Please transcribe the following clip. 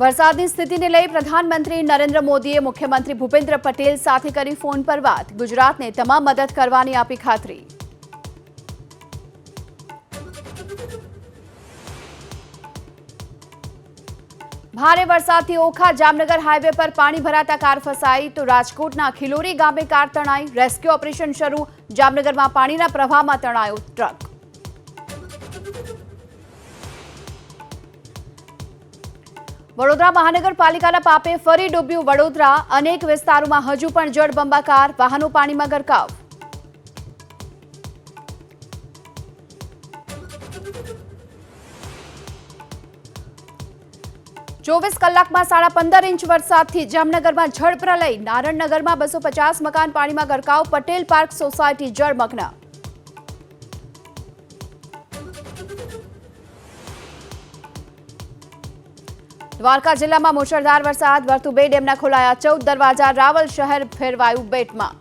વરસાદની સ્થિતિને લઈ પ્રધાનમંત્રી નરેન્દ્ર મોદીએ મુખ્યમંત્રી ભૂપેન્દ્ર પટેલ સાથે કરી ફોન પર વાત. ગુજરાતને તમામ મદદ કરવાની આપી ખાતરી. ભારે વરસાદથી ઓખા જામનગર હાઈવે પર પાણી ભરાતા કાર ફસાઈ તો રાજકોટના ખિલોરી ગામે કાર તણાઈ. રેસ્ક્યુ ઓપરેશન શરૂ. જામનગરમાં પાણીના પ્રવાહમાં તણાયો ટ્રક. વડોદરા મહાનગરપાલિકાના પાપે ફરી ડૂબ્યું વડોદરા. અનેક વિસ્તારોમાં હજુ પણ જળબંબાકાર. વાહનો પાણીમાં ગરકાવ. ચોવીસ કલાકમાં 15.5 ઇંચ વરસાદથી જામનગરમાં જળપ્રલય. નારણનગરમાં 250 મકાન પાણીમાં ગરકાવ. પટેલ પાર્ક સોસાયટી જળમગ્ન. દ્વારકા જિલ્લામાં મુશળધાર વરસાદ. વર્તુ 2 ડેમના ખોલાયા 14 દરવાજા. રાવલ શહેર ફેરવાયું બેટમાં.